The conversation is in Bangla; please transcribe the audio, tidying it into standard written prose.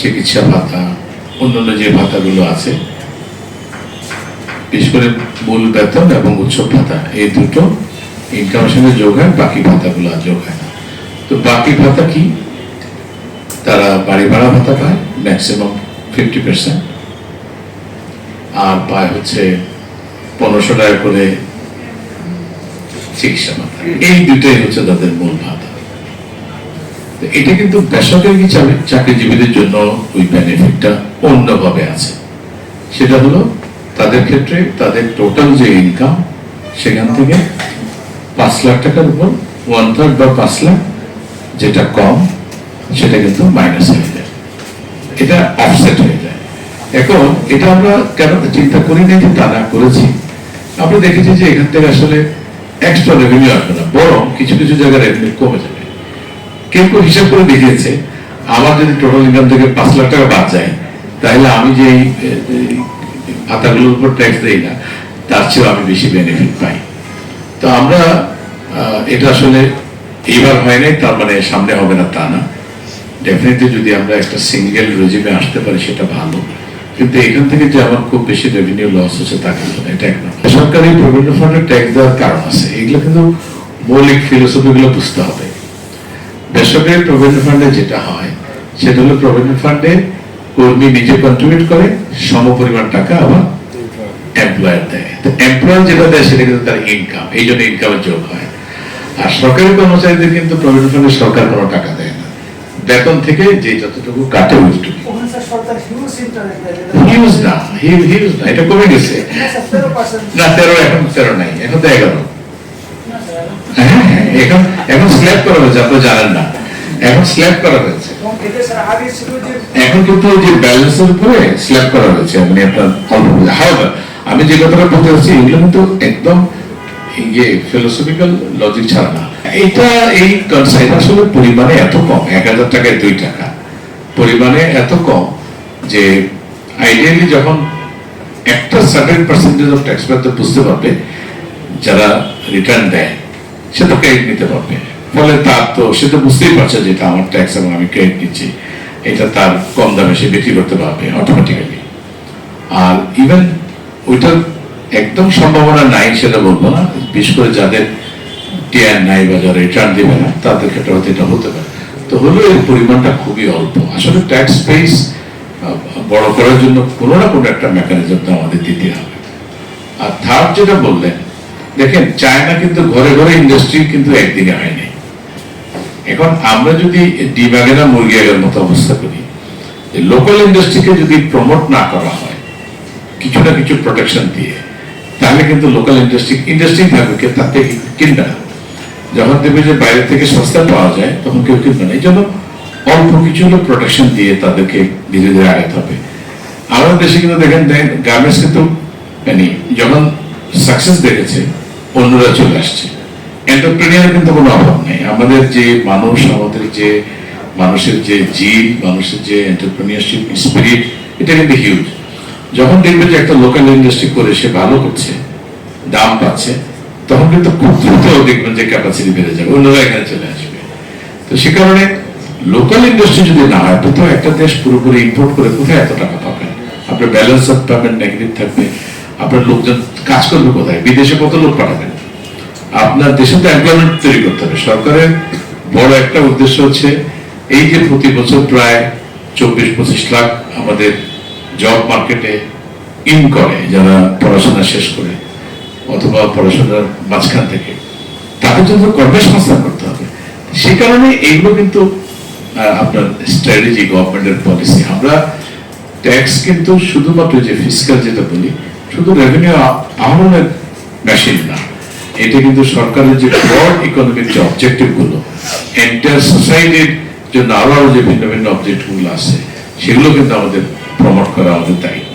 চিকিৎসা ভাতা, অন্যান্য যে ভাতাগুলো আছে, বিশেষ করে মূল বেতন এবং উৎসব ভাতা, এই দুটো ইনকামের সঙ্গে যোগ হয়, বাকি ভাতাগুলো যোগ হয় না। তো বাকি ভাতা কি? তারা বাড়ি ভাড়া ভাতা পায় ম্যাক্সিমাম 50%, আর পায় হচ্ছে 1500 টাকা করে চিকিৎসা ভাতা। এই দুটোই হচ্ছে তাদের মূল ভাতা। এটা কিন্তু বেসরকারি চাকরিজীবীদের জন্য ওই বেনিফিটটা অন্যভাবে আছে। সেটা হলো তাদের ক্ষেত্রে তাদের টোটাল যে ইনকাম, সেখান থেকে 5 লাখ টাকার উপর 1/3 বা 5 লাখ যেটা কম, সেটা কিন্তু মাইনাস হয়ে যায়, এটা অফসেট হয়ে যায়। এখন এটা আমরা কেন চিন্তা করি না যে তা না করেছি, আমরা দেখেছি যে এখান থেকে আসলে এক্সট্রা রেভিনিউ আসবে না, বরং কিছু কিছু জায়গায় রেভিনিউ কমে যাবে। কেউ কেউ হিসাব করে দেখিয়েছে, আমার যদি টোটাল ইনকাম থেকে 5 লাখ টাকা বাদ যায়, তাহলে আমি যে ভাতাগুলোর উপর ট্যাক্স দেই না, তার চেয়েও আমি বেশি বেনিফিট পাই। তো আমরা এটা আসলে এইবার হয় নাই, তার মানে সামনে হবে না তা না। ডেফিনেটলি যদি আমরা একটা সিঙ্গেল রেজিমে আসতে পারি সেটা ভালো, কিন্তু এখান থেকে যে আমার খুব বেশি রেভিনিউ লস হচ্ছে তা কিন্তু এটা এক নম্বর। সরকারি প্রভিডেন্ট ফান্ডে ট্যাক্স দেওয়ার কারণ আছে, এগুলো কিন্তু মৌলিক ফিলোসফিগুলো বুঝতে হবে। বেসরকারি প্রভিডেন্ট ফান্ডে যেটা হয় সেটা হলো প্রভিডেন্ট ফান্ডে কর্মী নিজে কন্ট্রিবিউট করে, সমপরিমাণ টাকা আবার এমপ্লয়ার দেয়। তো এমপ্লয়ার যেটা দেয় সেটা কিন্তু তার ইনকাম, এই জন্য ইনকামের যোগ হয়। আর সরকারি কর্মচারীদের কিন্তু প্রভিডেন্ট ফান্ডে সরকার কোনো টাকা দেয় না, বেতন থেকে যে যতটুকু কাটে ওইটুকু। হিউজ না, হিউজ না, এটা কমে গেছে না, 13 এখন 13 নাই, এখন তো 11। হ্যাঁ, এখন স্ল্যাব করা হয়েছে, আপনারা জানেন না, এখন স্ল্যাব করা হয়েছে। এখন কিন্তু যে ব্যালেন্সের উপরে স্ল্যাব করা হয়েছে, মানে আপনার আমি যে কথাটা বলতে চাচ্ছি এগুলো কিন্তু একদম ফিলোসফিক্যাল লজিক ছাড়া না। এটা এই কনসাইড আসলে পরিমাণে এত কম, 1000 টাকায় 2 টাকা, পরিমাণে এত কম যে আইডিয়ালি যখন একটা certain percentage of tax payer বুঝতে পারবে, যারা রিটার্ন দেয় সে তো ক্রেডিট নিতে পারবে, ফলে তার তো সে তো বুঝতেই পারছে যে এটা আমার ট্যাক্স এবং আমি ক্রেডিট নিচ্ছি, এটা তার কম দামে সে বিক্রি করতে পারবে অটোমেটিক্যালি। আর ইভেন ওইটার একদম সম্ভাবনা নাই সেটা বলবো না, বিশেষ করে যাদের টিআর নাই বা যারা রিটার্ন দেবে না তাদের ক্ষেত্রে হয়তো এটা হতে পারে। তো হলেও এর পরিমাণটা খুবই অল্প। আসলে ট্যাক্স বেস বড় করার জন্য কোনো না কোনো একটা মেকানিজম তো আমাদের দিতে হবে। আর থার্ড যেটা বললেন, দেখেন চায়না কিন্তু ঘরে ঘরে ইন্ডাস্ট্রি কিন্তু একদিনে হয়নি। এখন আমরা যদি ডিবাগেরা মুরগি আগের মতো অবস্থা করি, লোকাল ইন্ডাস্ট্রিকে যদি প্রমোট না করা হয় কিছু না কিছু প্রোটেকশন দিয়ে, তাহলে কিন্তু লোকাল ইন্ডাস্ট্রি থাকবে, কেউ তার থেকে কিনবে না। যখন দেখবে যে বাইরে থেকে সস্তা পাওয়া যায় তখন কেউ কিনবে না। এই জন্য অল্প কিছু হলো প্রোটেকশন দিয়ে তাদেরকে ধীরে ধীরে আগাতে হবে। আমাদের দেশে কিন্তু দেখেন গার্মেন্টস কিন্তু মানে যখন সাকসেস দেখেছে অন্যরা চলে আসছে, এন্টারপ্রেনিয়ার কিন্তু কোনো অভাব নেই। আমাদের যে মানুষ, আমাদের যে মানুষের যে জিন, মানুষের যে এন্টারপ্রেনিয়ারশিপ স্পিরিট, এটা কিন্তু হিউজ। যখন দেখবে যে একটা লোকাল ইন্ডাস্ট্রি করে সে ভালো করছে, দাম পাচ্ছে, তখন কিন্তু খুব দ্রুত দেখবেন যে ক্যাপাসিটি বেড়ে যাবে, অন্যরা এখানে চলে আসবে। তো সে কারণে লোকাল ইন্ডাস্ট্রি যদি না হয়, তো একটা দেশ পুরোপুরি ইম্পোর্ট করে কোথায় এত টাকা পাবেন? আপনার ব্যালেন্স অফ পেমেন্ট নেগেটিভ থাকবে, আপনার লোকজন কাজ করবে কোথায়? বিদেশে কত লোক পাঠাবেন? আপনার দেশে তো এমপ্লয়মেন্ট তৈরি করতে হবে। সরকারের বড় একটা উদ্দেশ্য হচ্ছে এই যে প্রতি বছর প্রায় 24-25 লাখ আমাদের জব মার্কেটে ইন করে, যারা পড়াশোনা শেষ করে অথবা পড়াশোনার মাঝখান থেকে, তাদের জন্য কর্মসংস্থান করতে হবে। সে কারণে এইগুলো কিন্তু আপনার স্ট্র্যাটেজি, গভর্নমেন্টের পলিসি। আমরা ট্যাক্স কিন্তু শুধুমাত্র যে ফিসক্যাল যেটা বলি, শুধু রেভিনিউ আহরণের মেশিন না, এটা কিন্তু সরকারের যে ব্রড ইকোনমিক যে অবজেক্টিভ গুলো, এন্টায়ার সোসাইটির জন্য আরো যে ভিন্ন ভিন্ন অবজেক্টিভ গুলো আছে, সেগুলো কিন্তু আমাদের প্রমোট করা আমাদের দায়িত্ব।